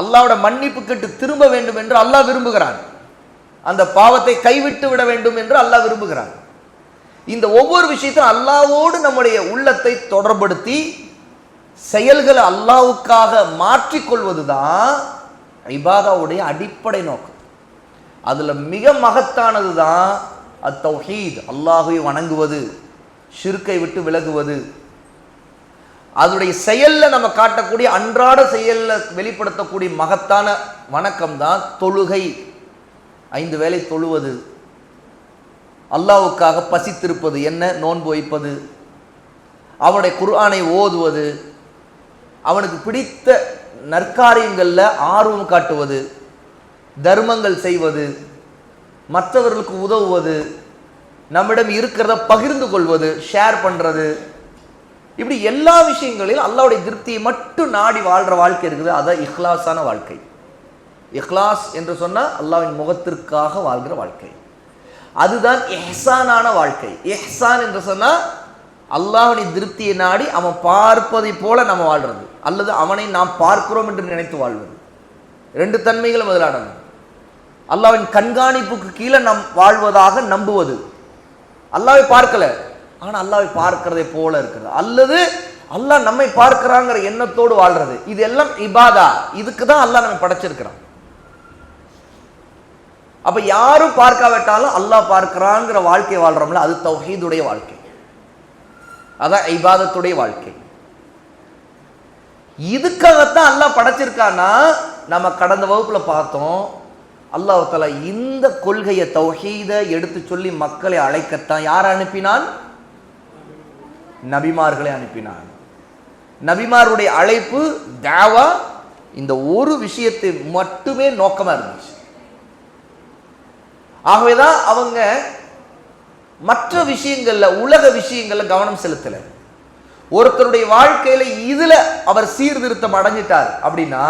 அல்லாஹ்வோட மன்னிப்பு கேட்டு திரும்ப வேண்டும் என்று அல்லாஹ் விரும்புகிறான். அந்த பாவத்தை கைவிட்டு விட வேண்டும் என்று அல்லாஹ் விரும்புகிறான். இந்த ஒவ்வொரு விஷயத்தையும் அல்லாஹ்வோடு நம்முடைய உள்ளத்தை தொடர்படுத்தி செயல்களை அல்லாஹ்வுக்காக மாற்றிக்கொள்வதுதான் இபாதாவுடைய அடிப்படை நோக்கம். அதுல மிக மகத்தானது தான் அத்தௌஹீத், அல்லாஹ்வை வணங்குவது, ஷிர்க்கை விட்டு விலகுவது. அதனுடைய செயல்ல நம்ம காட்டக்கூடிய அன்றாட செயல்ல வெளிப்படுத்தக்கூடிய மகத்தான வணக்கம் தான் தொழுகை. 5 வேளை தொழுவது, அல்லாஹ்வுக்காக பசித்திருப்பது, என்ன நோன்பு வைப்பது, அவனுடைய குர்ஆனை ஓதுவது, அவனுக்கு பிடித்த நற்காரியங்கள்ல ஆர்வம் காட்டுவது, தர்மங்கள் செய்வது, மற்றவர்களுக்கு உதவுவது, நம்மிடம் இருக்கிறத பகிர்ந்து கொள்வது, ஷேர் பண்றது, இப்படி எல்லா விஷயங்களிலும் அல்லாஹ்வுடைய திருப்தியை மட்டும் நாடி வாழ்ற வாழ்க்கை இருக்குது. அதான் இஹ்லாஸான வாழ்க்கை. இஹ்லாஸ் என்று சொன்னா அல்லாஹ்வின் முகத்திற்காக வாழ்கிற வாழ்க்கை. அதுதான் இஹ்சானான வாழ்க்கை. இஹ்சான் என்று சொன்னா அல்லாஹ்வின் திருப்தியை நாடி அவன் பார்ப்பதை போல நம்ம வாழ்றது, அல்லது அவனை நாம் பார்க்கிறோம் என்று நினைத்து வாழ்வது. 2 தன்மைகளும் அதில் அடங்கும். அல்லாஹ்வின் கண்காணிப்புக்கு கீழே நாம் வாழ்வதாக நம்புவது. அல்லாஹ்வை பார்க்கல, ஆனா அல்லாஹ்வை பார்க்கிறதை போல இருக்கிறது, அல்லது அல்லாஹ் நம்மை பார்க்கிறாங்கிற எண்ணத்தோடு வாழ்றது. இது எல்லாம் இபாதா. இதுக்கு தான் அல்லாஹ் நம்மை படைச்சிருக்கிறான். அப்ப யாரும் பார்க்காவிட்டாலும் அல்லாஹ் பார்க்கிறாங்கிற வாழ்க்கை வாழ்றோம்ல, அது தௌஹீதுடைய வாழ்க்கை, அதான் இபாதத்துடைய வாழ்க்கை. இதுக்காகத்தான் அல்லாஹ் படைச்சிருக்கானா, நம்ம கடந்த வகுப்புல பார்த்தோம். அல்லாஹ் தஆலா இந்த கொள்கையை தௌஹீதை எடுத்து சொல்லி மக்களை அழைக்கத்தான் யார் அனுப்பினான்? நபிமார்களை அனுப்பினான். நபிமாருடைய அழைப்பு தாவா இந்த ஒரு விஷயத்தை மட்டுமே நோக்கமா இருந்துச்சு. ஆகவேதான் அவங்க மற்ற விஷயங்கள்ல, உலக விஷயங்கள்ல கவனம் செலுத்தல. ஒருத்தருடைய வாழ்க்கையில இதுல அவர் சீர்திருத்தம் அடைஞ்சிட்டார் அப்படின்னா,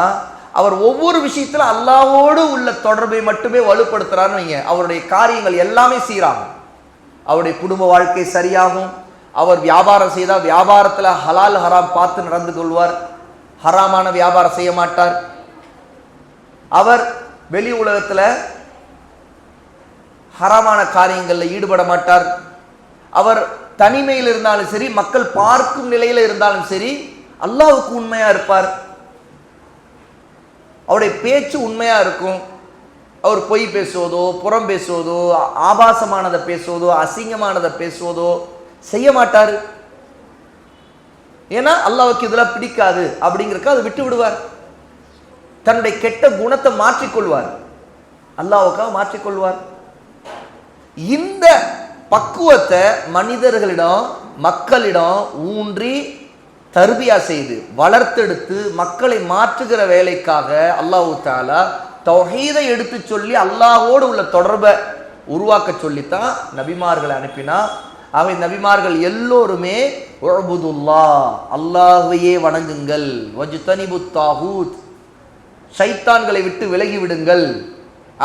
அவர் ஒவ்வொரு விஷயத்துல அல்லாஹ்வோடு உள்ள தொடர்பை மட்டுமே வலுப்படுத்துறாருன்னு வைங்க, அவருடைய காரியங்கள் எல்லாமே சீராகும். அவருடைய குடும்ப வாழ்க்கை சரியாகும். அவர் வியாபாரம் செய்தால் வியாபாரத்துல ஹலால் ஹராம் பார்த்து நடந்து கொள்வார். ஹராமான வியாபாரம் செய்ய மாட்டார். அவர் வெளி உலகத்துல ஹராமான காரியங்களில் ஈடுபட மாட்டார். அவர் தனிமையில் இருந்தாலும் சரி, மக்கள் பார்க்கும் நிலையில இருந்தாலும் சரி, அல்லாஹ்வுக்கு உண்மையா இருப்பார். அவருடைய பேச்சு உண்மையா இருக்கும். அவர் பொய் பேசுவதோ, புறம் பேசுவதோ, ஆபாசமானதை பேசுவதோ, அசிங்கமானதை பேசுவதோ செய்ய மாட்டார். ஏன்னா அல்லாஹ்வுக்கு இதெல்லாம் பிடிக்காது அப்படிங்கிறக்க அதை விட்டு விடுவார். தன்னுடைய கெட்ட குணத்தை மாற்றிக்கொள்வார், அல்லாஹ்வுக்காக மாற்றிக்கொள்வார். இந்த பக்குவத்தை மனிதர்களிடம், மக்களிடம் ஊன்றி தர்பியா செய்து வளர்த்தெடுத்து மக்களை மாற்றுகிற வேலைக்காக அல்லாஹ் தஆலா தௌஹீதை எடுத்து சொல்லி அல்லாஹ்வோடு உள்ள தொடர்பை உருவாக்க சொல்லித்தான் நபிமார்களை அனுப்பினா. அவை நபிமார்கள் எல்லோருமே உஅ்புதுல்லாஹ், அல்லாஹ்வையே வணங்குங்கள், வஜ்தனிபுத் தாகூத், ஷைத்தான்களை விட்டு விலகி விடுங்கள்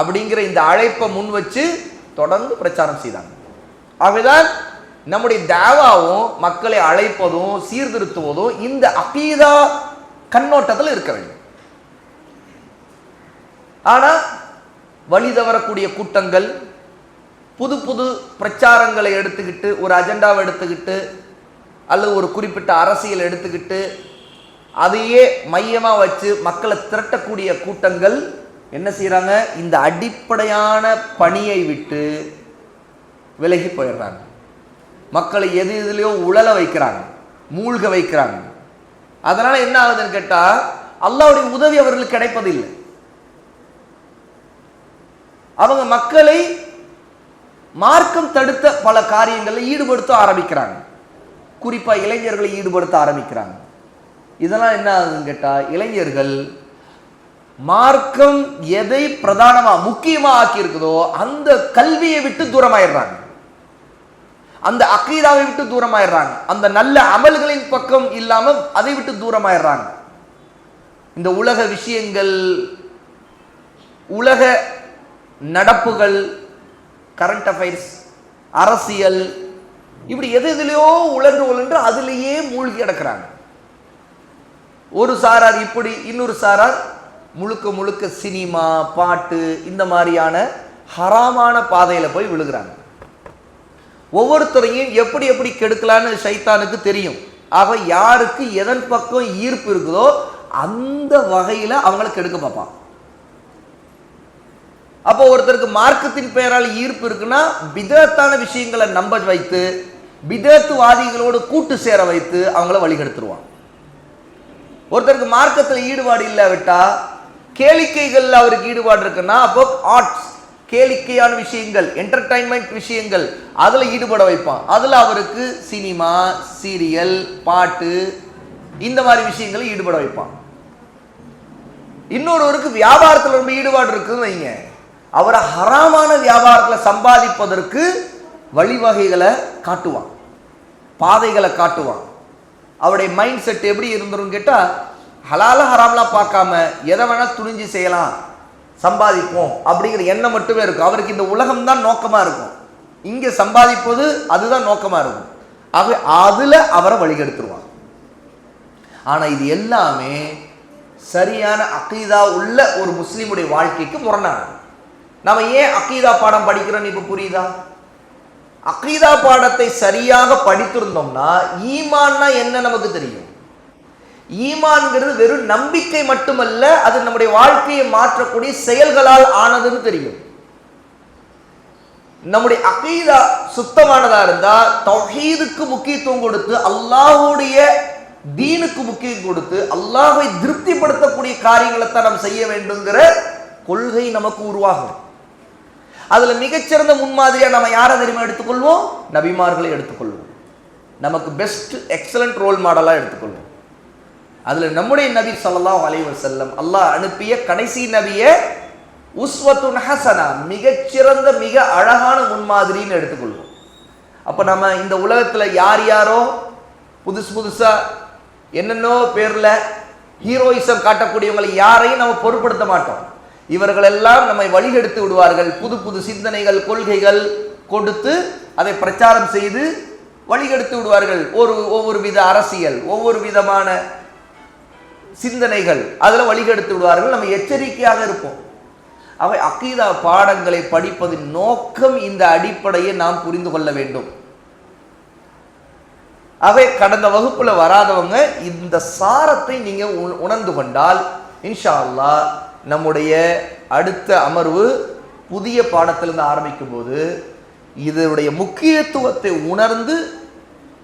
அப்படிங்கிற இந்த அழைப்பை முன் வச்சு தொடர்ந்து பிரச்சாரம் செய்தாங்க. ஆகவேதான் நம்முடைய தாவாவும் மக்களை அழைப்பதும் சீர்திருத்துவதும் இந்த அகீதா கண்ணோட்டத்தில் இருக்க வேண்டும். ஆனா வழி தவறக்கூடிய கூட்டங்கள் புது புது பிரச்சாரங்களை எடுத்துக்கிட்டு, ஒரு அஜெண்டாவை எடுத்துக்கிட்டு, அல்லது ஒரு குறிப்பிட்ட அரசியல் எடுத்துக்கிட்டு அதையே மையமா வச்சு மக்களை திரட்டக்கூடிய கூட்டங்கள் என்ன செய்யறாங்க? இந்த அடிப்படையான பணியை விட்டு விலகி போயிடுறாங்க. மக்களை எது எதுலையோ உழல வைக்கிறாங்க, மூழ்க வைக்கிறாங்க. அதனால என்ன ஆகுதுன்னு கேட்டா, அல்லாஹ்வுடைய உதவி அவர்களுக்கு கிடைப்பதில்லை. அவங்க மக்களை மார்க்கம் தடுத்த பல காரியங்களில் ஈடுபடுத்த ஆரம்பிக்கிறாங்க. குறிப்பா இளைஞர்களை ஈடுபடுத்த ஆரம்பிக்கிறாங்க. இதெல்லாம் என்ன ஆகுதுன்னு கேட்டா, இளைஞர்கள் மார்க்கம் எதை பிரதானமா முக்கியமா ஆக்கி இருக்குதோ அந்த கல்வியை விட்டு தூரமாயிடுறாங்க. அந்த அகீதாவை விட்டு தூரமாயிடுறாங்க. அந்த நல்ல அமல்களின் பக்கம் இல்லாம அதை விட்டு தூரமாயிடுறாங்க. இந்த உலக விஷயங்கள், உலக நடப்புகள், கரண்ட் அஃபேர்ஸ், அரசியல், இப்படி எதுலையோ உழன்று அதிலேயே மூழ்கி கிடக்கிறாங்க. ஒரு சாரார் இப்படி, இன்னொரு சாரார் முழுக்க முழுக்க சினிமா, பாட்டு, இந்த மாதிரியான ஹராமான பாதையில போய் விழுகிறாங்க. ஒவ்வொருத்தரையும் எப்படி எப்படி கெடுக்கலான்னு ஷைத்தானுக்கு தெரியும். ஆக யாருக்கு எதன் பக்கம் ஈர்ப்பு இருக்குதோ அந்த வகையில அவங்களை கெடுக்க பார்ப்பான். அப்போ ஒருத்தருக்கு மார்க்கத்தின் பெயரால் ஈர்ப்பு இருக்குன்னா பிதத்தான விஷயங்களை நம்ப வைத்து, பிதத்துவாதிகளோடு கூட்டு சேர வைத்து அவங்கள வழிகெடுத்துருவான். ஒருத்தருக்கு மார்க்கத்தில் ஈடுபாடு இல்லாவிட்டா, கேளிக்கைகள் அவருக்கு ஈடுபாடு இருக்குன்னா, அப்போ ஆர்ட்ஸ், கேளிக்கையான விஷயங்கள், என்டர்டைன்மெண்ட் விஷயங்கள், அதுல ஈடுபட வைப்பான். அதுல அவருக்கு சினிமா, சீரியல், பாட்டு, இந்த மாதிரி விஷயங்களை ஈடுபட வைப்பான். இன்னொருவருக்கு வியாபாரத்தில் ரொம்ப ஈடுபாடு இருக்குன்னு வைங்க, அவரை ஹராமான வியாபாரத்தில் சம்பாதிப்பதற்கு வழிவகைகளை காட்டுவான், பாதைகளை காட்டுவான். அவருடைய மைண்ட் செட் எப்படி இருந்துரும் கேட்டா, ஹலால ஹராம்லாம் பார்க்காம எதை வேணா துணிஞ்சு செய்யலாம், சம்பாதிப்போம் அப்படிங்கிற எண்ணம் மட்டுமே இருக்கும். அவருக்கு இந்த உலகம் தான் நோக்கமா இருக்கும், இங்க சம்பாதிப்பது அதுதான் நோக்கமா இருக்கும். அதுல அவரை வழிகெடுத்துருவான். ஆனா இது எல்லாமே சரியான அகீதா உள்ள ஒரு முஸ்லிமுடைய வாழ்க்கைக்கு முரணானது. நம்ம ஏன் அகீதா பாடம் படிக்கிறோம் இப்ப புரியுதா? அகீதா பாடத்தை சரியாக படித்திருந்தோம்னா ஈமான்னா என்ன நமக்கு தெரியும். ஈமான்ங்கிறது வெறும் நம்பிக்கை மட்டுமல்ல, அது நம்முடைய வாழ்க்கையை மாற்றக்கூடிய செயல்களால் ஆனதுன்னு தெரியும். நம்முடைய அகீதா சுத்தமானதா இருந்தா தௌஹீதுக்கு முக்கியத்துவம் கொடுத்து, அல்லாஹ்வுடைய தீனுக்கு முக்கியம் கொடுத்து, அல்லாஹ்வை திருப்திப்படுத்தக்கூடிய காரியங்களை தான் நாம் செய்ய வேண்டும்ங்கிற கொள்கை நமக்கு உருவாகும். அதுல மிகச்சிறந்த முன்மாதிரியா நம்ம யாரை தெரியுமா எடுத்துக்கொள்வோம்? நபிமார்களை எடுத்துக்கொள்வோம். நமக்கு பெஸ்ட் எக்ஸலண்ட் ரோல் மாடலா எடுத்துக்கொள்வோம். அதுல நம்முடைய நபி ஸல்லல்லாஹு அலைஹி வஸல்லம், அல்லாஹ் அனுப்பிய கடைசி நபிய உஸ்வத்துன் ஹஸனா, மிகச்சிறந்த மிக அழகான முன்மாதிரின்னு எடுத்துக்கொள்வோம். அப்ப நம்ம இந்த உலகத்துல யார் யாரோ புதுசா என்னென்னோ பேர்ல ஹீரோயிசம் காட்டக்கூடியவங்களை யாரையும் நம்ம பொருட்படுத்த மாட்டோம். இவர்கள் எல்லாம் நம்மை வழிகெடுத்து விடுவார்கள். புது புது சிந்தனைகள், கொள்கைகள் கொடுத்து அதை பிரச்சாரம் செய்து வழிகெடுத்து விடுவார்கள். ஒவ்வொரு வித அரசியல், ஒவ்வொரு விதமான சிந்தனைகள், அதுல வழிகெடுத்து விடுவார்கள். நம்ம எச்சரிக்கையாக இருப்போம். அவை அகீதா பாடங்களை படிப்பதின் நோக்கம் இந்த அடிப்படையை நாம் புரிந்து கொள்ள வேண்டும். அவை கடந்த வகுப்புல வராதவங்க இந்த சாரத்தை நீங்க உணர்ந்து கொண்டால் இன்ஷா அல்லாஹ் நம்முடைய அடுத்த அமர்வு புதிய பாடத்திலிருந்து ஆரம்பிக்கும் போது இதனுடைய முக்கியத்துவத்தை உணர்ந்து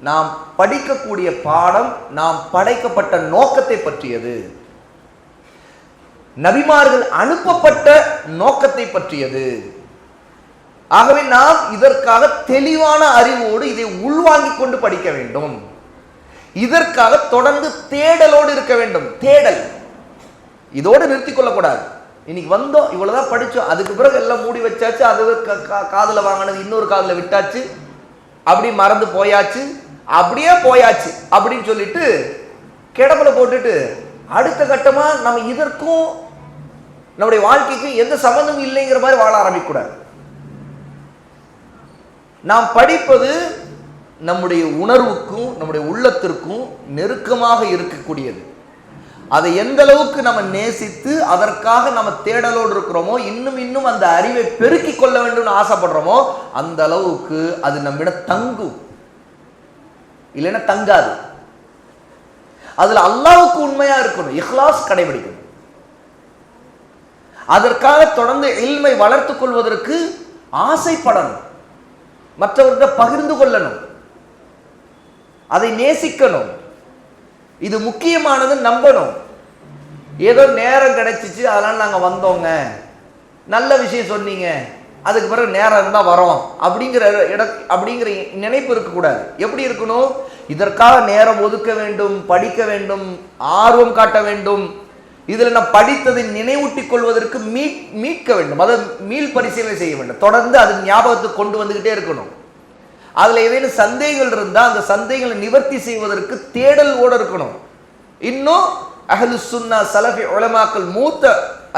நாம் படிக்கக்கூடிய பாடம் நாம் படைக்கப்பட்ட நோக்கத்தை பற்றியது, நபிமார்கள் அனுப்பப்பட்ட நோக்கத்தை பற்றியது. ஆகவே நாம் இதற்காக தெளிவான அறிவோடு இதை உள்வாங்கிக் கொண்டு படிக்க வேண்டும். இதற்காக தொடர்ந்து தேடலோடு இருக்க வேண்டும். தேடல் இதோடு நிறுத்திக் கொள்ளக்கூடாது. இன்னைக்கு வந்தோம், இவ்வளவுதான் படிச்சோம், அதுக்கு பிறகு எல்லாம் மூடி வச்சாச்சு, அது காதுல வாங்கினது இன்னொரு காதுல விட்டாச்சு, அப்படி மறந்து போயாச்சு, அப்படியே போயாச்சு அப்படின்னு சொல்லிட்டு கிடப்புல போட்டுட்டு அடுத்த கட்டமா நம்ம இதற்கும் நம்முடைய வாழ்க்கைக்கும் எந்த சம்பந்தம் இல்லைங்கிற மாதிரி வாழ ஆரம்பிக்க கூடாது. நாம் படிப்பது நம்முடைய உணர்வுக்கும் நம்முடைய உள்ளத்திற்கும் நெருக்கமாக இருக்கக்கூடியது. அதை எந்த அளவுக்கு நம்ம நேசித்து அதற்காக நம்ம தேடலோடு இருக்கிறோமோ, இன்னும் அந்த அறிவை பெருக்கிக் கொள்ள வேண்டும் ஆசைப்படுறோமோ, அந்த அளவுக்கு அது நம்மிடம் தங்கும், இல்லைன்னா தங்காது. அதுல அல்லாஹ்வுக்கு உண்மையா இருக்கணும், இஹ்லாஸ் கடைபிடிக்கணும். அதற்காக தொடர்ந்து இல்மை வளர்த்துக் கொள்வதற்கு ஆசைப்படணும், மற்றவர்கிட்ட பகிர்ந்து கொள்ளணும், அதை நேசிக்கணும். இது முக்கியமானது, நம்பணும். ஏதோ நேரம் கிடைச்சிச்சு அதனால நாங்க வந்தோங்க, நல்ல விஷயம் சொன்னீங்க, அதுக்கு பிறகு நேரம் இருந்தா வரோம் அப்படிங்கிற நினைப்பு இருக்கக்கூடாது. எப்படி இருக்கணும்? இதற்காக நேரம் ஒதுக்க வேண்டும், படிக்க வேண்டும், ஆர்வம் காட்ட வேண்டும். இதுல நான் படித்ததை நினைவூட்டிக் கொள்வதற்கு மீட்க வேண்டும், அதை மீள் பரிசீலனை செய்ய வேண்டும். தொடர்ந்து அது ஞாபகத்துக்கு கொண்டு வந்துகிட்டே இருக்கணும். அதுல ஏதேனும் சந்தேகங்கள் இருந்தா அந்த சந்தேகங்களை நிவர்த்தி செய்வதற்கு தேடல் ஓட இருக்கணும். இன்னும் அஹ்லு சுன்னா சலஃபி உலமாக்கள் மூத்த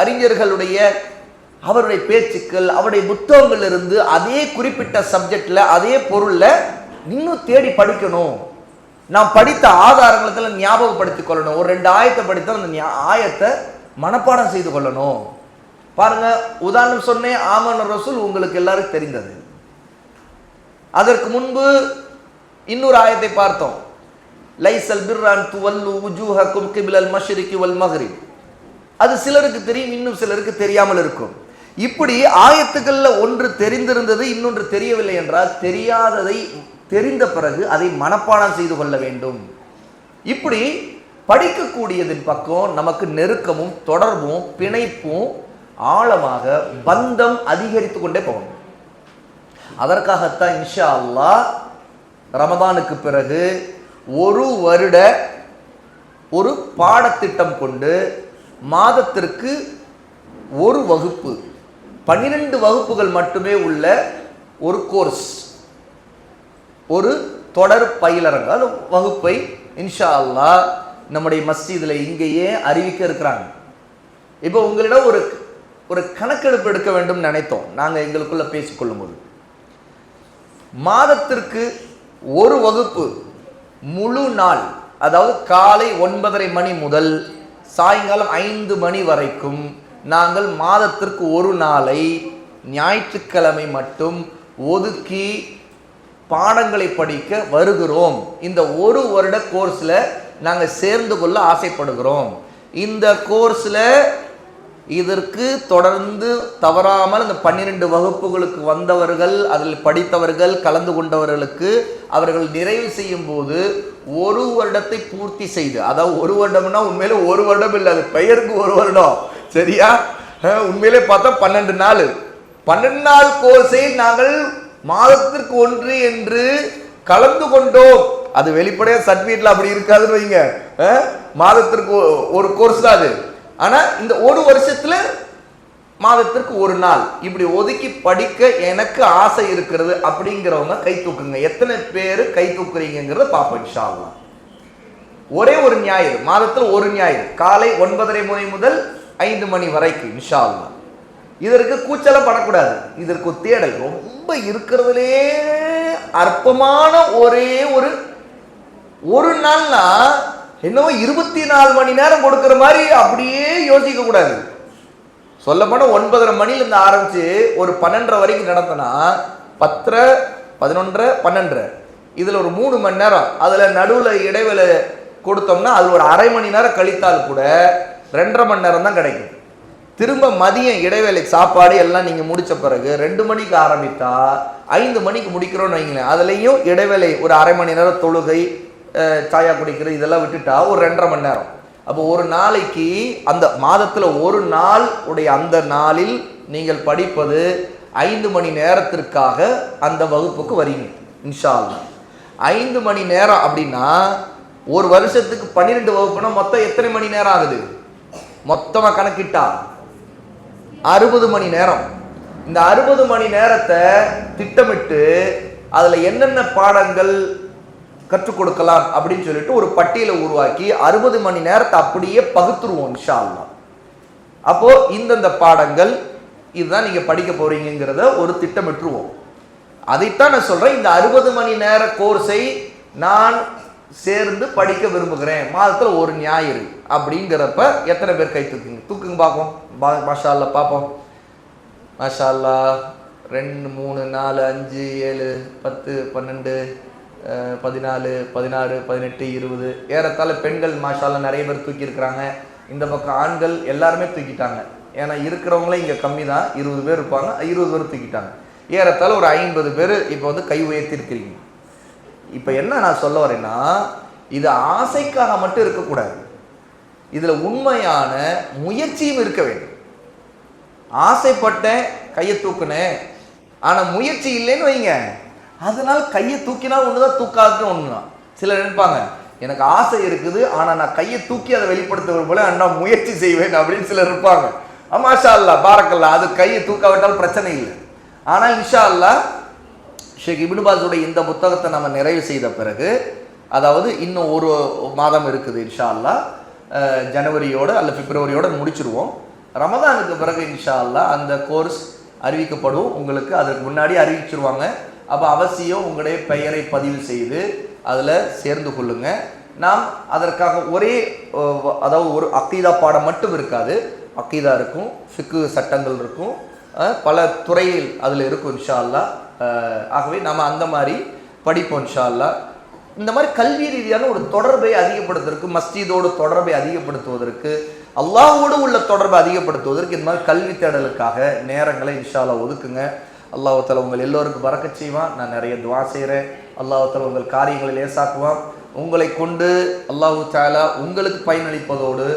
அறிஞர்களுடைய அவருடைய பேச்சுக்கள் அவருடைய புத்தகங்கள் இருந்து அதே குறிப்பிட்ட சப்ஜெக்ட்ல அதே பொருள்ல இன்னும் தேடி படிக்கணும். நாம் படித்த ஆதாரங்களை ஞாபகப்படுத்திக் கொள்ளணும். ஒரு 2 ஆயத்தை படித்தா அந்த ஆயத்தை மனப்பாடம் செய்து கொள்ளணும். பாருங்க, உதாரணம் சொன்னேன், ஆமன ரசூல் உங்களுக்கு எல்லாருக்கும் தெரிந்தது. அதற்கு முன்பு இன்னொரு ஆயத்தை பார்த்தோம், லைசல் பிர்ரான் துவல்லு வுஜூஹக்கும் கிப்லல் மஷ்ரிகி வல் மக்ரிப். அது சிலருக்கு தெரியும், இன்னும் சிலருக்கு தெரியாமல் இருக்கும். இப்படி ஆயத்துக்கள்ல ஒன்று தெரிந்திருந்தது, இன்னொன்று தெரியவில்லை என்றால் தெரியாததை தெரிந்த பிறகு அதை மனப்பாடம் செய்து கொள்ள வேண்டும். இப்படி படிக்கக்கூடியதின் பக்கம் நமக்கு நெருக்கமும் தொடர்பும் பிணைப்பும் ஆழமாக பந்தம் அதிகரித்து கொண்டே போகணும். அதற்காகத்தான் இன்ஷா அல்லாஹ் ரமதானுக்கு பிறகு ஒரு வருட ஒரு பாடத்திட்டம் கொண்டு மாதத்திற்கு ஒரு வகுப்பு 12 வகுப்புகள் மட்டுமே உள்ள ஒரு கோர்ஸ், ஒரு தொடர் பயிலரங்க வகுப்பை இன்ஷா அல்லாஹ் நம்முடைய மஸ்ஜிதில் இங்கேயே அறிவிக்க இருக்கிறாங்க. இப்போ உங்களிடம் ஒரு கணக்கெடுப்பு எடுக்க வேண்டும் நினைத்தோம். நாங்கள் எங்களுக்குள்ள பேசிக்கொள்ளும் போது மாதத்திற்கு ஒரு வகுப்பு முழு நாள், அதாவது காலை 9:30 மணி முதல் சாயங்காலம் 5 மணி வரைக்கும் நாங்கள் மாதத்திற்கு ஒரு நாளை ஞாயிற்றுக்கிழமை மட்டும் ஒதுக்கி பாடங்களை படிக்க வருகிறோம். இந்த ஒரு வருட கோர்ஸ்ல நாங்கள் சேர்ந்து கொள்ள ஆசைப்படுகிறோம். இந்த கோர்ஸ்ல இதற்கு தொடர்ந்து தவறாமல் இந்த 12 வகுப்புகளுக்கு வந்தவர்கள், அதில் படித்தவர்கள், கலந்து கொண்டவர்களுக்கு அவர்கள் நிறைவு செய்யும் போது ஒரு வருடத்தை பூர்த்தி செய்து, அதாவது ஒரு வருடம்னா உண்மையிலே ஒரு வருடம் இல்லை, அது பெயருக்கு ஒரு வருடம், சரியா? உண்மையிலே பார்த்தா 12 நாள் 12 நாள் கோர்ஸை நாங்கள் மாதத்திற்கு ஒன்று என்று கலந்து கொண்டோம். அது வெளிப்படையா சர்டிபிகேட்ல அப்படி இருக்காதுன்னு வைங்க. மாதத்திற்கு ஒரு கோர்ஸ் தான் அது. ஆனா இந்த ஒரு வருஷத்துல மாதத்திற்கு ஒரு நாள் இப்படி ஒதுக்கி படிக்க எனக்கு ஆசை இருக்கிறது அப்படிங்கிறவங்க கை தூக்குங்க. எத்தனை பேர் கை தூக்குறீங்கிறத பார்ப்போம் இன்ஷா அல்லாஹ். ஒரே ஒரு ஞாயிறு, மாதத்தில் ஒரு ஞாயிறு காலை 9:30 மணி முதல் 5 மணி வரைக்கும் இன்ஷா அல்லாஹ். இதற்கு கூச்சலம் படக்கூடாது. இதற்கு தேடல் ரொம்ப இருக்கிறதுலே அற்பமான ஒரே ஒரு நாள்னா என்னவோ 24 மணி நேரம் கொடுக்கிற மாதிரி அப்படியே யோசிக்க கூடாது. சொல்ல போனா 9:30 மணில இருந்து ஆரம்பிச்சு ஒரு 12:30 வரைக்கும் நடத்தினா 10:30, 11:30, 12:30 இதுல ஒரு 3 மணி நேரம், அதுல நடுவுல இடைவேளை கொடுத்தோம்னா அது ஒரு அரை மணி நேரம் கழித்தால் கூட 2:30 மணி நேரம் தான் கிடைக்கும். திரும்ப மதியம் இடைவேளை சாப்பாடு எல்லாம் நீங்க முடிச்ச பிறகு 2 மணிக்கு ஆரம்பித்தா 5 மணிக்கு முடிக்கிறோம்னு வைங்களேன். அதுலயும் இடைவேளை ஒரு அரை மணி நேரம் தொழுகை, சாயா குடிக்கிறது இதெல்லாம் விட்டுட்டா ஒரு 2:30 மணி நேரம். அப்போ ஒரு நாளைக்கு அந்த மாதத்துல ஒரு நாள் உடைய அந்த நாளில் நீங்கள் படிப்பது 5 மணி நேரத்திற்காக அந்த வகுப்புக்கு வரீங்க இன்ஷா அல்லாஹ். 5 மணி நேரம் அப்படின்னா ஒரு வருஷத்துக்கு 12 வகுப்புனா மொத்தம் எத்தனை மணி நேரம் ஆகுது? மொத்தமா கணக்கிட்டா 60 மணி நேரம். இந்த 60 மணி நேரத்தை திட்டமிட்டு அதுல என்னென்ன பாடங்கள் கற்றுக் கொடுக்கலாம் அப்படின்னு சொல்லிட்டு ஒரு பட்டியலை உருவாக்கி 60 மணி நேரத்தை அப்படியே பகுத்துருவோம் இன்ஷா அல்லாஹ். அப்போ இந்தந்த பாடங்கள் இதுதான் நீங்க படிக்க போறீங்கிறத ஒரு திட்டமிட்டுருவோம். அதைத்தான் நான் சொல்றேன். இந்த 60 மணி நேர கோர்ஸை நான் சேர்ந்து படிக்க விரும்புகிறேன் மாதத்துல ஒரு ஞாயிறு அப்படிங்கிறப்ப எத்தனை பேர் கை தூக்குங்க பார்ப்போம். மாஷா அல்லாஹ் பார்ப்போம். மாஷா அல்லாஹ் 2, 3, 4, 5, 7, 10, 12, 14, 16, 18, 20 ஏறத்தாழ பெண்கள் மாஷா அல்லாஹ் நிறைய பேர் தூக்கி இருக்கிறாங்க. இந்த பக்கம் ஆண்கள் எல்லாருமே தூக்கிட்டாங்க. ஏன்னா இருக்கிறவங்களே இங்க கம்மி தான், 20 பேர் இருப்பாங்க, 20 பேர் தூக்கிட்டாங்க. ஏறத்தாழ ஒரு 50 பேர் இப்போ வந்து கை உயர்த்திருக்கிறீங்க. இப்போ என்ன நான் சொல்ல வரேன்னா, இது ஆசைக்காக மட்டும் இருக்கக்கூடாது, இதுல உண்மையான முயற்சியும் இருக்க வேண்டும். ஆசைப்பட்டேன் கையை தூக்குனேன், ஆனா முயற்சி இல்லைன்னு வைங்க, அதனால கையை தூக்கினா ஒண்ணுதான், தூக்காதுன்னு ஒண்ணுதான். சிலர் நினைப்பாங்க எனக்கு ஆசை இருக்குது ஆனா நான் கையை தூக்கி அதை வெளிப்படுத்த போல நான் முயற்சி செய்வேன் அப்படின்னு சிலர் இருப்பாங்க. மாஷா அல்லாஹ் பாரக்கல்லாஹ், அது கையை தூக்காவிட்டால் பிரச்சனை இல்லை. ஆனால் இன்ஷா அல்லாஹ் ஷேக் இப்னு பாஸுடைய இந்த புத்தகத்தை நம்ம நிறைவு செய்த பிறகு, அதாவது இன்னும் ஒரு மாதம் இருக்குது இன்ஷா அல்லாஹ், ஜனவரியோட அல்ல பிப்ரவரியோட முடிச்சிருவோம். ரமதானுக்கு பிறகு இன்ஷா அல்லாஹ் அந்த கோர்ஸ் அறிவிக்கப்படும். உங்களுக்கு அதற்கு முன்னாடி அறிவிச்சிருவாங்க. அப்போ அவசியம் உங்களுடைய பெயரை பதிவு செய்து அதில் சேர்ந்து கொள்ளுங்க. நாம் அதற்காக ஒரே அதாவது ஒரு அக்கீதா பாடம் மட்டும் இருக்காது, அக்கீதா இருக்கும், ஃபிக்கு சட்டங்கள் இருக்கும், பல துறையில் அதில் இருக்கும் இன்ஷா அல்லாஹ். ஆகவே நாம் அந்த மாதிரி படிப்போம் இன்ஷா அல்லாஹ். இந்த மாதிரி கல்வி ரீதியான ஒரு தொடர்பை அதிகப்படுத்துவதற்கு, மஸ்ஜிதோடு தொடர்பை அதிகப்படுத்துவதற்கு, அல்லாஹ்வோடு உள்ள தொடர்பை அதிகப்படுத்துவதற்கு இந்த மாதிரி கல்வி தேடலுக்காக நேரங்களை இன்ஷா அல்லாஹ் ஒதுக்குங்க. அல்லாஹ் தஆலா உங்கள் எல்லோருக்கும் பரக்கத் செய்வான். நான் நிறைய துஆ செய்கிறேன். அல்லாஹ் தஆலா உங்கள் காரியங்களை லேசாக்குவான். உங்களை கொண்டு அல்லாஹ் தஆலா உங்களுக்கு பயனளிப்பதோடு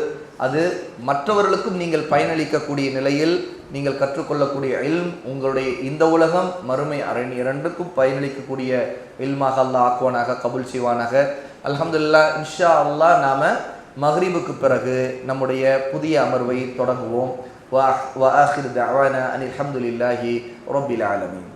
அது மற்றவர்களுக்கும் நீங்கள் பயனளிக்கக்கூடிய நிலையில் நீங்கள் கற்றுக்கொள்ளக்கூடிய இல்ம், உங்களுடைய இந்த உலகம் மறுமை இரண்டுக்கும் பயனளிக்கக்கூடிய இல்மாக அல்லாஹ் ஆக்குவானாக, கபூல் செய்வானாக. அல்ஹம்துலில்லாஹ். இன்ஷா அல்லாஹ் நாம மக்ரிபுக்கு பிறகு நம்முடைய புதிய அமர்வை தொடங்குவோம். வ ஆகிரு தஅவானா அனில் ஹம்துலில்லாஹி ரப்பில் ஆலமீன்.